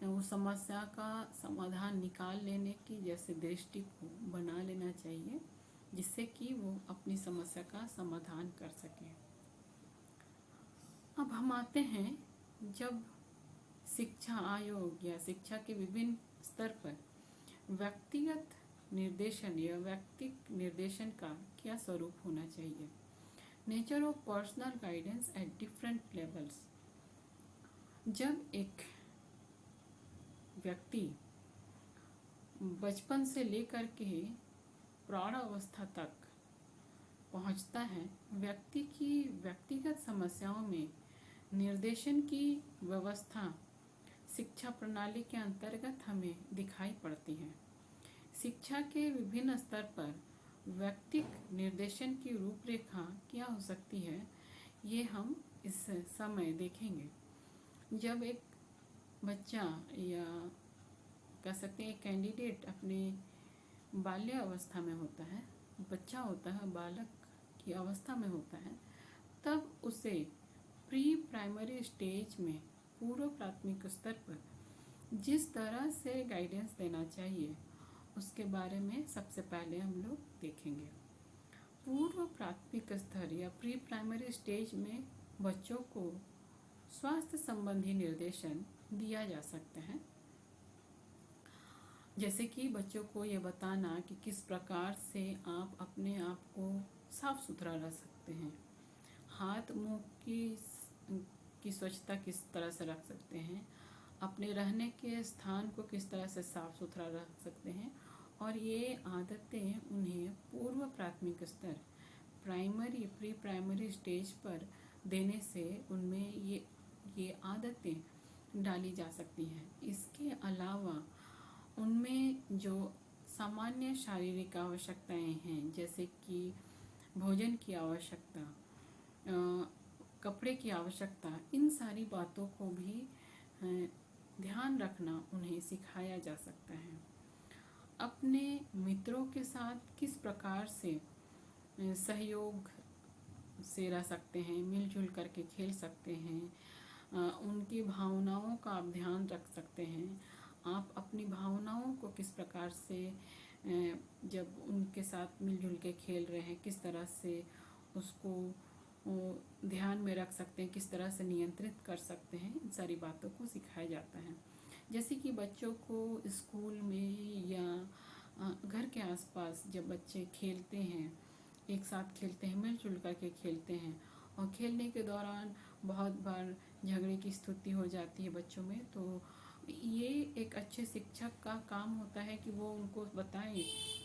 उस समस्या का समाधान निकाल लेने की जैसे दृष्टि को बना लेना चाहिए जिससे कि वो अपनी समस्या का समाधान कर सके। अब अब हम आते हैं, जब शिक्षा आयोग या शिक्षा के विभिन्न स्तर पर व्यक्तिगत निर्देशन या व्यक्तिक निर्देशन का क्या स्वरूप होना चाहिए। Nature of personal guidance at different levels. जब एक व्यक्ति बचपन से लेकर के प्रौढ़ अवस्था तक पहुंचता है, व्यक्ति की व्यक्तिगत समस्याओं में निर्देशन की व्यवस्था शिक्षा प्रणाली के अंतर्गत हमें दिखाई पड़ती है। शिक्षा के विभिन्न स्तर पर व्यक्तिक निर्देशन की रूपरेखा क्या हो सकती है, ये हम इस समय देखेंगे। जब एक बच्चा या कह सकते हैं कैंडिडेट अपने बाल्य अवस्था में होता है, बच्चा होता है, बालक की अवस्था में होता है, तब उसे प्री प्राइमरी स्टेज में पूर्व प्राथमिक स्तर पर जिस तरह से गाइडेंस देना चाहिए उसके बारे में सबसे पहले हम लोग देखेंगे। पूर्व प्राथमिक स्तर या प्री प्राइमरी स्टेज में बच्चों को स्वास्थ्य संबंधी निर्देशन दिया जा सकता है, जैसे कि बच्चों को ये बताना कि किस प्रकार से आप अपने आप को साफ सुथरा रख सकते हैं, हाथ मुंह की स्वच्छता किस तरह से रख सकते हैं, अपने रहने के स्थान को किस तरह से साफ सुथरा रख सकते हैं। और ये आदतें उन्हें पूर्व प्राथमिक स्तर प्राइमरी प्री प्राइमरी स्टेज पर देने से उनमें ये आदतें डाली जा सकती हैं। इसके अलावा उनमें जो सामान्य शारीरिक आवश्यकताएं हैं, जैसे कि भोजन की आवश्यकता, कपड़े की आवश्यकता, इन सारी बातों को भी ध्यान रखना उन्हें सिखाया जा सकता है। अपने मित्रों के साथ किस प्रकार से सहयोग से रह सकते हैं, मिलजुल करके खेल सकते हैं, उनकी भावनाओं का आप ध्यान रख सकते हैं। आप अपनी भावनाओं को किस प्रकार से जब उनके साथ मिलजुल के खेल रहे हैं किस तरह से उसको ध्यान में रख सकते हैं, किस तरह से नियंत्रित कर सकते हैं, इन सारी बातों को सिखाया जाता है। जैसे कि बच्चों को स्कूल में या घर के आसपास जब बच्चे खेलते हैं, एक साथ खेलते हैं, मिलजुल करके खेलते हैं, और खेलने के दौरान बहुत बार झगड़े की स्थिति हो जाती है बच्चों में, तो ये एक अच्छे शिक्षक का काम होता है कि वो उनको बताएं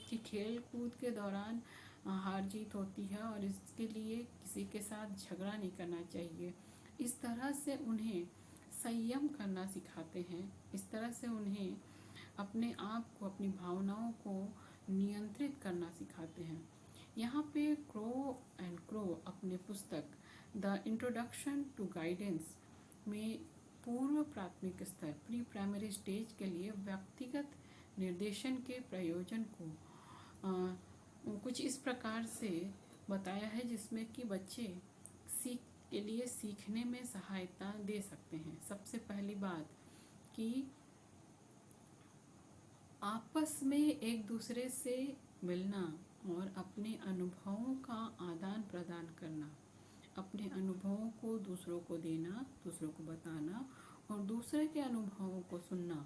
कि खेल कूद के दौरान हार जीत होती है और इसके लिए किसी के साथ झगड़ा नहीं करना चाहिए। इस तरह से उन्हें संयम करना सिखाते हैं, इस तरह से उन्हें अपने आप को, अपनी भावनाओं को नियंत्रित करना सिखाते हैं। यहाँ पे क्रो एंड क्रो अपने पुस्तक द इंट्रोडक्शन टू गाइडेंस में पूर्व प्राथमिक स्तर प्री प्राइमरी स्टेज के लिए व्यक्तिगत निर्देशन के प्रयोजन को कुछ इस प्रकार से बताया है, जिसमें कि बच्चे सीखने में सहायता दे सकते हैं। सबसे पहली बात कि आपस में एक दूसरे से मिलना और अपने अनुभवों का आदान प्रदान करना, अपने अनुभवों को दूसरों को देना, दूसरों को बताना और दूसरे के अनुभवों को सुनना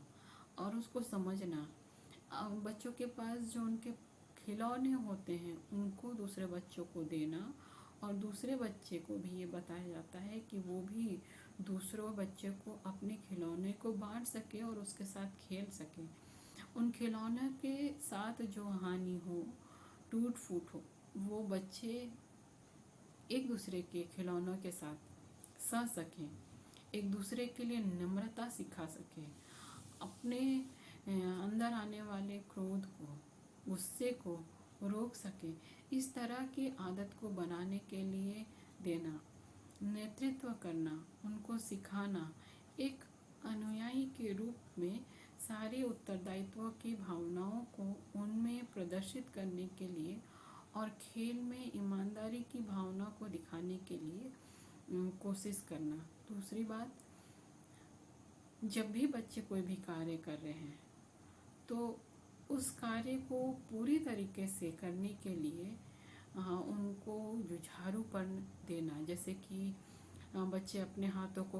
और उसको समझना। बच्चों के पास जो उनके खिलौने होते हैं उनको दूसरे बच्चों को देना, और दूसरे बच्चे को भी ये बताया जाता है कि वो भी दूसरों बच्चे को अपने खिलौने को बांट सके और उसके साथ खेल सके। उन खिलौनों के साथ जो हानि हो, टूट फूट हो, वो बच्चे एक दूसरे के खिलौनों के साथ सह सकें, एक दूसरे के लिए नम्रता सिखा सकें, अपने अंदर आने वाले क्रोध को, गुस्से को रोक सकें। इस तरह की आदत को बनाने के लिए देना, नेतृत्व करना, उनको सिखाना, एक अनुयायी के रूप में सारे उत्तरदायित्व की भावनाओं को उनमें प्रदर्शित करने के लिए और खेल में ईमानदारी की भावना को दिखाने के लिए कोशिश करना। दूसरी बात, जब भी बच्चे कोई भी कार्य कर रहे हैं तो उस कार्य को पूरी तरीके से करने के लिए उनको जुझारूपन देना, जैसे कि बच्चे अपने हाथों को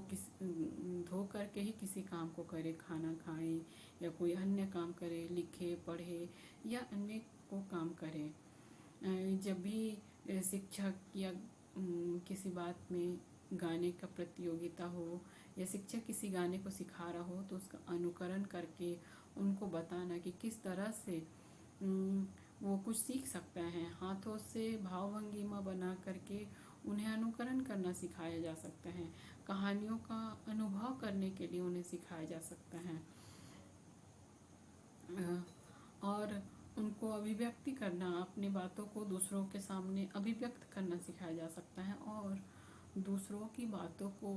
धो करके ही किसी काम को करे, खाना खाए या कोई अन्य काम करे, लिखे पढ़े या अन्य को काम करे। जब भी शिक्षक या किसी बात में गाने का प्रतियोगिता हो या शिक्षक किसी गाने को सिखा रहा हो तो उसका अनुकरण करके उनको बताना कि किस तरह से वो कुछ सीख सकता है। हाथों से भाव भंगिमा बना करके उन्हें अनुकरण करना सिखाया जा सकता है। कहानियों का अनुभव करने के लिए उन्हें सिखाया जा सकता है और उनको अभिव्यक्ति करना, अपनी बातों को दूसरों के सामने अभिव्यक्त करना सिखाया जा सकता है और दूसरों की बातों को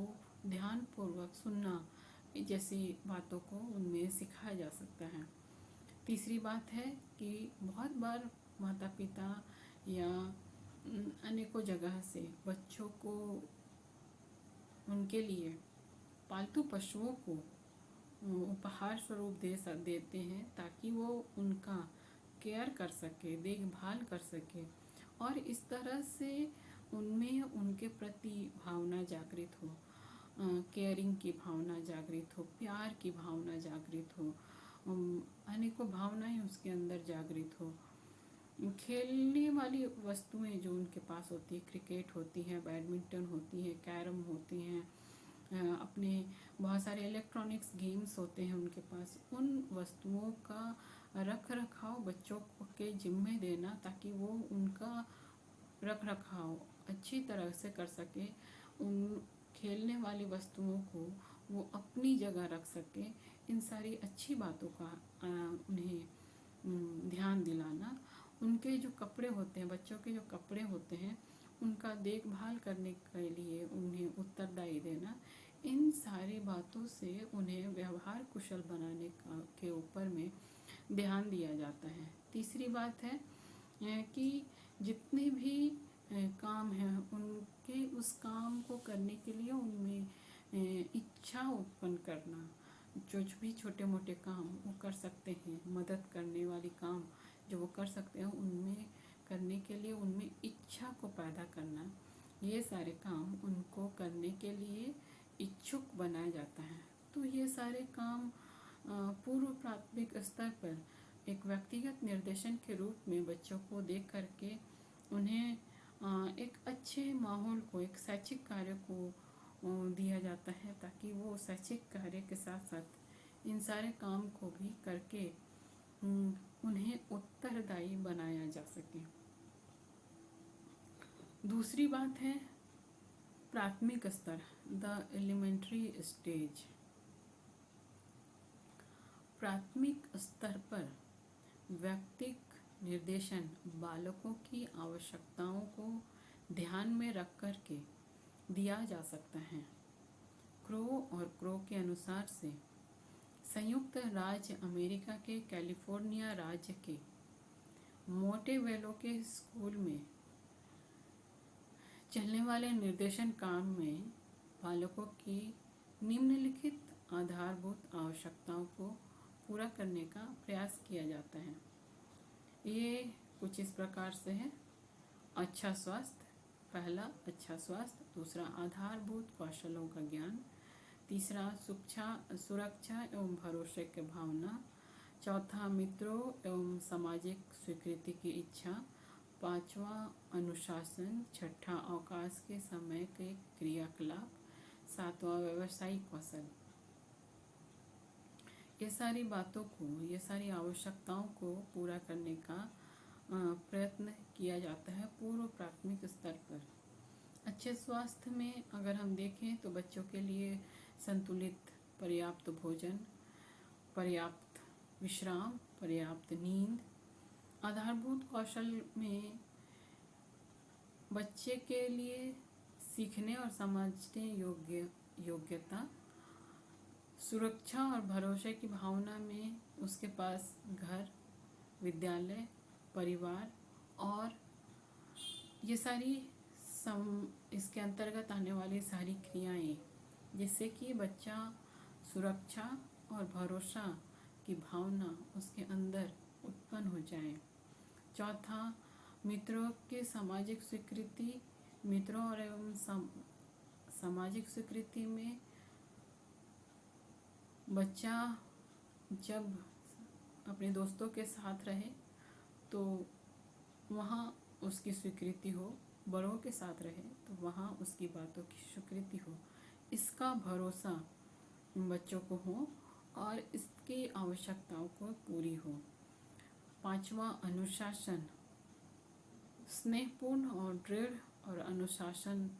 ध्यानपूर्वक सुनना जैसी बातों को उनमें सिखाया जा सकता है। तीसरी बात है कि बहुत बार माता पिता या अनेकों जगह से बच्चों को उनके लिए पालतू पशुओं को उपहार स्वरूप देते हैं ताकि वो उनका केयर कर सके, देखभाल कर सके और इस तरह से उनमें उनके प्रति भावना जागृत हो, केयरिंग की भावना जागृत हो, प्यार की भावना जागृत हो, अनेकों भावनाएं उसके अंदर जागृत हो। खेलने वाली वस्तुएं जो उनके पास होती है, क्रिकेट होती है, बैडमिंटन होती है, कैरम होती हैं, अपने बहुत सारे इलेक्ट्रॉनिक्स गेम्स होते हैं उनके पास, उन वस्तुओं का रख रखाव बच्चों के जिम्मे देना ताकि वो उनका रख रखाव अच्छी तरह से कर सके, उन खेलने वाली वस्तुओं को वो अपनी जगह रख सके। इन सारी अच्छी बातों का उन्हें ध्यान दिलाना। उनके जो कपड़े होते हैं, बच्चों के जो कपड़े होते हैं उनका देखभाल करने के लिए उन्हें उत्तरदायी देना। इन सारी बातों से उन्हें व्यवहार कुशल बनाने के ऊपर में ध्यान दिया जाता है। तीसरी बात है कि जितने भी काम हैं उनके उस काम को करने के लिए उनमें इच्छा उत्पन्न करना। जो भी छोटे मोटे काम वो कर सकते हैं, मदद करने वाली काम जो वो कर सकते हैं उनमें करने के लिए उनमें इच्छा को पैदा करना, ये सारे काम उनको करने के लिए इच्छुक बनाया जाता है। तो ये सारे काम पूर्व प्राथमिक स्तर पर एक व्यक्तिगत निर्देशन के रूप में बच्चों को देख करके उन्हें एक अच्छे माहौल को, एक शैक्षिक कार्य को दिया जाता है ताकि वो शैक्षिक कार्य के साथ साथ इन सारे काम को भी करके उन्हें उत्तरदायी बनाया जा सके। दूसरी बात है प्राथमिक स्तर, द एलिमेंट्री स्टेज। प्राथमिक स्तर पर व्यक्तिगत निर्देशन बालकों की आवश्यकताओं को ध्यान में रख कर के दिया जा सकता है। क्रो और क्रो के अनुसार से संयुक्त राज्य अमेरिका के कैलिफोर्निया राज्य के मोंटेवेलो के स्कूल में चलने वाले निर्देशन काम में बालकों की निम्नलिखित आधारभूत आवश्यकताओं को पूरा करने का प्रयास किया जाता है। ये कुछ इस प्रकार से है। अच्छा स्वास्थ्य, पहला अच्छा स्वास्थ्य, दूसरा आधारभूत कौशलों का ज्ञान, तीसरा सुरक्षा एवं भरोसे की भावना, चौथा मित्रों एवं सामाजिक स्वीकृति की इच्छा, पांचवा अनुशासन, छठा अवकाश के समय के क्रियाकलाप, सातवां व्यवसायिक कौशल। ये सारी बातों को, ये सारी आवश्यकताओं को पूरा करने का प्रयत्न किया जाता है पूर्व प्राथमिक स्तर पर। अच्छे स्वास्थ्य में अगर हम देखें तो बच्चों के लिए संतुलित पर्याप्त भोजन, पर्याप्त विश्राम, पर्याप्त नींद। आधारभूत कौशल में बच्चे के लिए सीखने और समझने योग्यता, सुरक्षा और भरोसे की भावना में उसके पास घर, विद्यालय, परिवार और ये सारी इसके अंतर्गत आने वाली सारी क्रियाएं, जिससे कि बच्चा सुरक्षा और भरोसा की भावना उसके अंदर उत्पन्न हो जाए। चौथा मित्रों के सामाजिक स्वीकृति, मित्रों और एवं सामाजिक स्वीकृति में बच्चा जब अपने दोस्तों के साथ रहे तो वहाँ उसकी स्वीकृति हो, बड़ों के साथ रहे तो वहाँ उसकी बातों की स्वीकृति हो, इसका भरोसा बच्चों को हो और इसकी आवश्यकताओं को पूरी हो। 5वां अनुशासन, स्नेहपूर्ण और दृढ़ और अनुशासन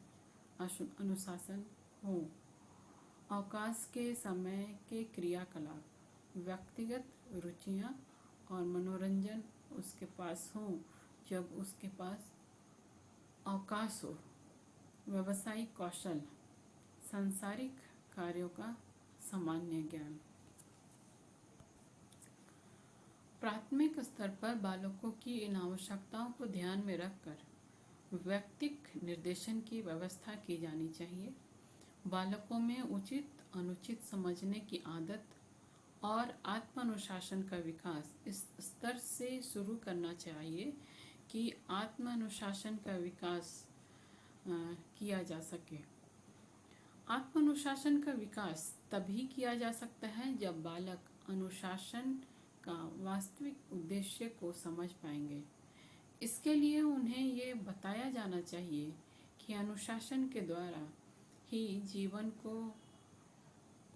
हो। अवकाश के समय के क्रियाकलाप, व्यक्तिगत रुचियाँ और मनोरंजन उसके पास हो जब उसके पास अवकाश हो। व्यावसायिक कौशल, सांसारिक कार्यों का सामान्य ज्ञान। प्राथमिक स्तर पर बालकों की इन आवश्यकताओं को ध्यान में रखकर व्यक्तिक निर्देशन की व्यवस्था की जानी चाहिए। बालकों में उचित अनुचित समझने की आदत और आत्मानुशासन का विकास इस स्तर से शुरू करना चाहिए कि आत्मानुशासन का विकास किया जा सके। आत्मानुशासन का विकास तभी किया जा सकता है जब बालक अनुशासन का वास्तविक उद्देश्य को समझ पाएंगे। इसके लिए उन्हें ये बताया जाना चाहिए कि अनुशासन के द्वारा ही जीवन को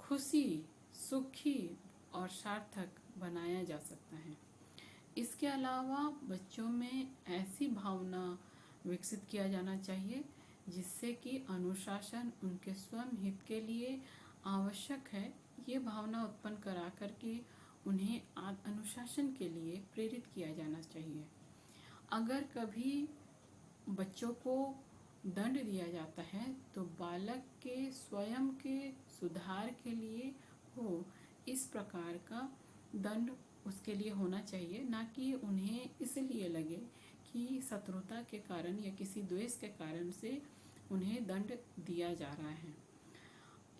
खुशी, सुखी और सार्थक बनाया जा सकता है। इसके अलावा बच्चों में ऐसी भावना विकसित किया जाना चाहिए जिससे कि अनुशासन उनके स्वयं हित के लिए आवश्यक है। ये भावना उत्पन्न करा करके उन्हें अनुशासन के लिए प्रेरित किया जाना चाहिए। अगर कभी बच्चों को दंड दिया जाता है तो बालक के स्वयं के सुधार के लिए हो, इस प्रकार का दंड उसके लिए होना चाहिए, ना कि उन्हें इसलिए लगे कि शत्रुता के कारण या किसी द्वेष के कारण से उन्हें दंड दिया जा रहा है।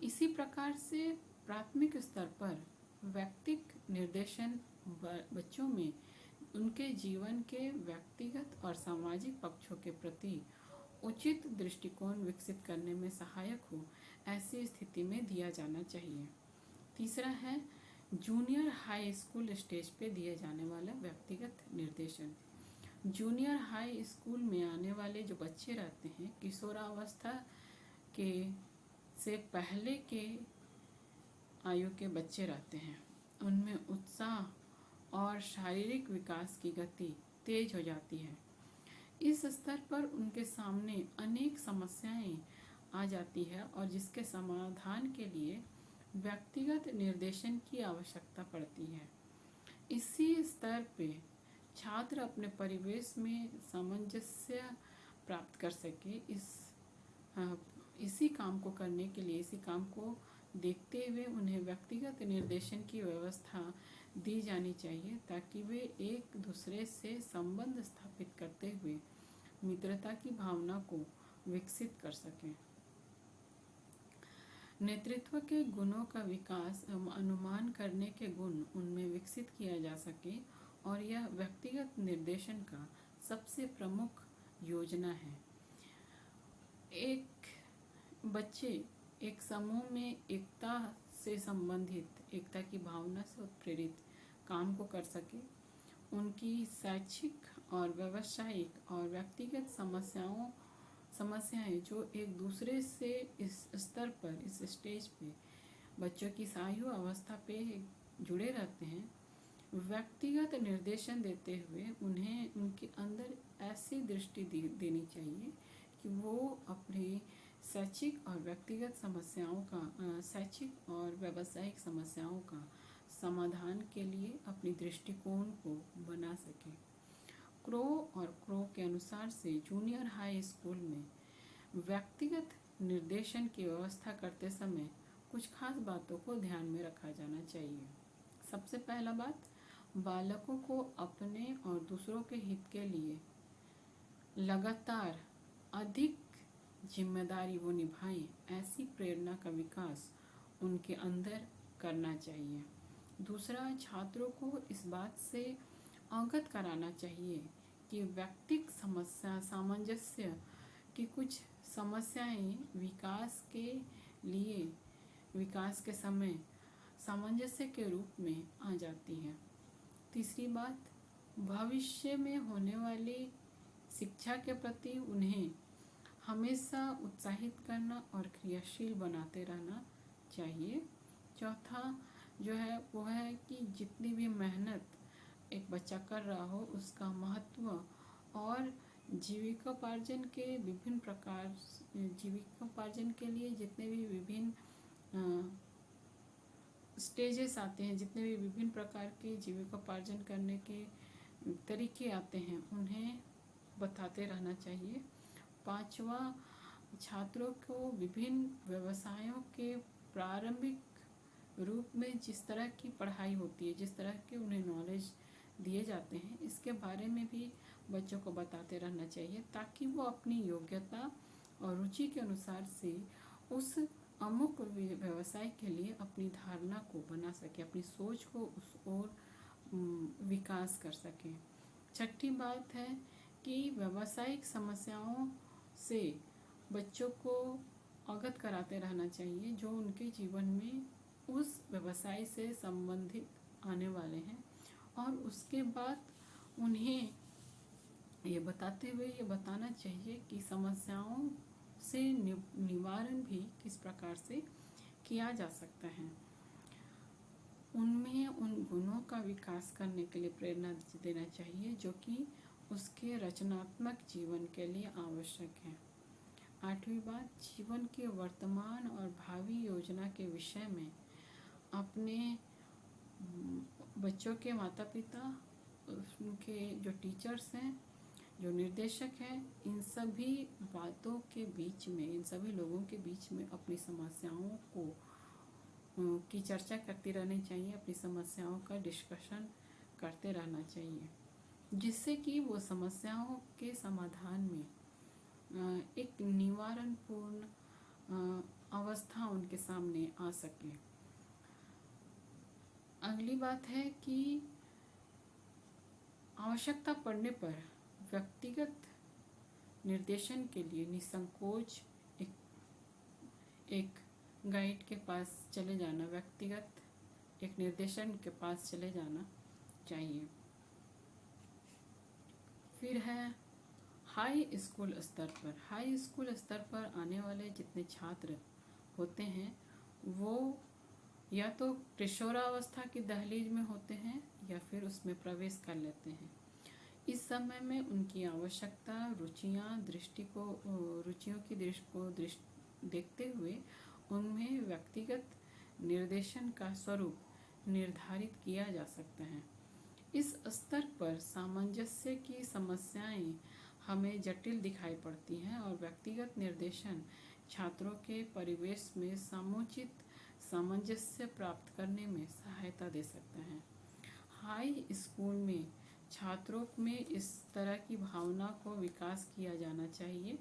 इसी प्रकार से प्राथमिक स्तर पर व्यक्तिक निर्देशन बच्चों में उनके जीवन के व्यक्तिगत और सामाजिक पक्षों के प्रति उचित दृष्टिकोण विकसित करने में सहायक हो, ऐसी स्थिति में दिया जाना चाहिए। तीसरा है जूनियर हाई स्कूल स्टेज पे दिए जाने वाला व्यक्तिगत निर्देशन। जूनियर हाई स्कूल में आने वाले जो बच्चे रहते हैं, किशोरावस्था के से पहले के आयु के बच्चे रहते हैं, उनमें उत्साह और शारीरिक विकास की गति तेज हो जाती है। इस स्तर पर उनके सामने अनेक समस्याएं आ जाती है और जिसके समाधान के लिए व्यक्तिगत निर्देशन की आवश्यकता पड़ती है। इसी स्तर पे छात्र अपने परिवेश में सामंजस्य प्राप्त कर सके, इसी काम को करने के लिए, इसी काम को देखते हुए उन्हें व्यक्तिगत निर्देशन की व्यवस्था दी जानी चाहिए ताकि वे एक दूसरे से संबंध स्थापित करते हुए मित्रता की भावना को विकसित कर सकें। नेतृत्व के गुणों का विकास एवं अनुमान करने के गुण उनमें विकसित किया जा सके और यह व्यक्तिगत निर्देशन का सबसे प्रमुख योजना है। एक बच्चे एक समूह में एकता से संबंधित, एकता की भावना से उत्प्रेरित काम को कर सके, उनकी शैक्षिक और व्यावसायिक और व्यक्तिगत समस्याएं जो एक दूसरे से इस स्तर पर, इस स्टेज पे बच्चों की आयु अवस्था पे जुड़े रहते हैं, व्यक्तिगत निर्देशन देते हुए उन्हें उनके अंदर ऐसी दृष्टि देनी चाहिए कि वो अपनी शैक्षिक और व्यक्तिगत समस्याओं का, शैक्षिक और व्यावसायिक समस्याओं का समाधान के लिए अपनी दृष्टिकोण को बना सके। क्रो और क्रो के अनुसार से जूनियर हाई स्कूल में व्यक्तिगत निर्देशन की व्यवस्था करते समय कुछ खास बातों को ध्यान में रखा जाना चाहिए। सबसे पहला बात, बालकों को अपने और दूसरों के हित के लिए लगातार अधिक जिम्मेदारी वो निभाएं, ऐसी प्रेरणा का विकास उनके अंदर करना चाहिए। दूसरा, छात्रों को इस बात से अवगत कराना चाहिए कि व्यक्तिक समस्या सामंजस्य की कुछ समस्याएं विकास के समय सामंजस्य के रूप में आ जाती हैं। तीसरी बात, भविष्य में होने वाली शिक्षा के प्रति उन्हें हमेशा उत्साहित करना और क्रियाशील बनाते रहना चाहिए। चौथा जो है वो है कि जितनी भी मेहनत एक बच्चा कर रहा हो उसका महत्व और जीविकोपार्जन के लिए जितने भी विभिन्न स्टेजेस आते हैं, जितने भी विभिन्न प्रकार के जीविकोपार्जन करने के तरीके आते हैं, उन्हें बताते रहना चाहिए। पांचवा, छात्रों को विभिन्न व्यवसायों के प्रारंभिक रूप में जिस तरह की पढ़ाई होती है, जिस तरह के उन्हें नॉलेज दिए जाते हैं, इसके बारे में भी बच्चों को बताते रहना चाहिए, ताकि वो अपनी योग्यता और रुचि के अनुसार से उस अमुक व्यवसाय के लिए अपनी धारणा को बना सके, अपनी सोच को उस ओर विकास कर सके। छठी बात है कि व्यावसायिक समस्याओं से बच्चों को अवगत कराते रहना चाहिए जो उनके जीवन में उस व्यवसाय से संबंधित आने वाले हैं, और उसके बाद उन्हें ये बताते हुए ये बताना चाहिए कि समस्याओं से निवारण भी किस प्रकार से किया जा सकता है। उनमें उन गुणों का विकास करने के लिए प्रेरणा देना चाहिए जो कि उसके रचनात्मक जीवन के लिए आवश्यक है। आठवीं बात, जीवन के वर्तमान और भावी योजना के विषय में अपने बच्चों के माता पिता, उनके जो टीचर्स हैं, जो निर्देशक हैं, इन सभी बातों के बीच में, इन सभी लोगों के बीच में अपनी समस्याओं की चर्चा करती रहनी चाहिए, अपनी समस्याओं का डिस्कशन करते रहना चाहिए, जिससे कि वो समस्याओं के समाधान में एक निवारणपूर्ण अवस्था उनके सामने आ सके। अगली बात है कि आवश्यकता पड़ने पर व्यक्तिगत निर्देशन के लिए निसंकोच एक गाइड के पास चले जाना, व्यक्तिगत एक निर्देशन के पास चले जाना चाहिए। फिर है हाई स्कूल स्तर पर आने वाले जितने छात्र होते हैं वो या तो किशोरावस्था की दहलीज में होते हैं या फिर उसमें प्रवेश कर लेते हैं। इस समय में उनकी आवश्यकता, रुचियों की दृष्टि को देखते हुए उनमें व्यक्तिगत निर्देशन का स्वरूप निर्धारित किया जा सकता है। इस स्तर पर सामंजस्य की समस्याएं हमें जटिल दिखाई पड़ती हैं और व्यक्तिगत निर्देशन छात्रों के परिवेश में समुचित सामंजस्य प्राप्त करने में सहायता दे सकता है। हाई स्कूल में छात्रों में इस तरह की भावना को विकास किया जाना चाहिए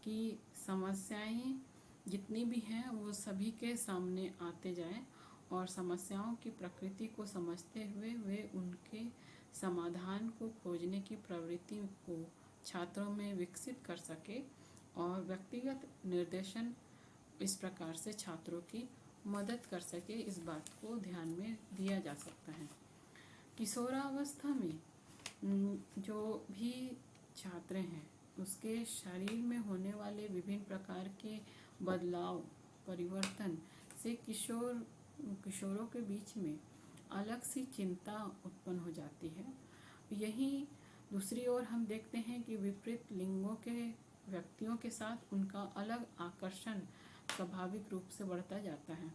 कि समस्याएं जितनी भी हैं वो सभी के सामने आते जाएं और समस्याओं की प्रकृति को समझते हुए वे उनके समाधान को खोजने की प्रवृत्ति को छात्रों में विकसित कर सके, और व्यक्तिगत निर्देशन इस प्रकार से छात्रों की मदद कर सके, इस बात को ध्यान में दिया जा सकता है। किशोरावस्था में जो भी छात्र हैं उसके शरीर में होने वाले विभिन्न प्रकार के बदलाव, परिवर्तन से किशोरों के बीच में अलग सी चिंता उत्पन्न हो जाती है। यहीं दूसरी ओर हम देखते हैं कि विपरीत लिंगों के व्यक्तियों के साथ उनका अलग आकर्षण स्वाभाविक रूप से बढ़ता जाता है।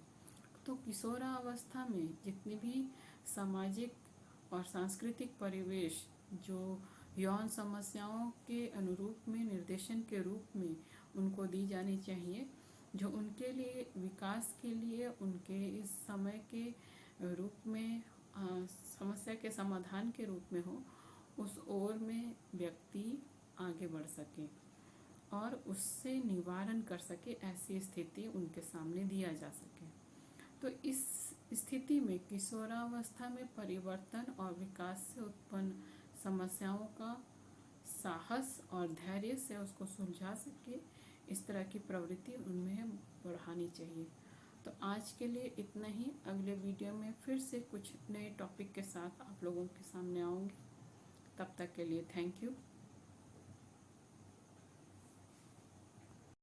तो किशोरावस्था में जितनी भी सामाजिक और सांस्कृतिक परिवेश जो यौन समस्याओं के अनुरूप में निर्देशन के रूप में उनको दी जानी चाहिए, जो उनके लिए विकास के लिए उनके इस समय के रूप में समस्या के समाधान के रूप में हो, उस ओर में व्यक्ति आगे बढ़ सके और उससे निवारण कर सके, ऐसी स्थिति उनके सामने दिया जा सके। तो इस स्थिति में किशोरावस्था में परिवर्तन और विकास से उत्पन्न समस्याओं का साहस और धैर्य से उसको सुलझा सके, इस तरह की प्रवृत्ति उनमें बढ़ानी चाहिए। तो आज के लिए इतना ही। अगले वीडियो में फिर से कुछ नए टॉपिक के साथ आप लोगों के सामने आऊँगी। तब तक के लिए थैंक यू।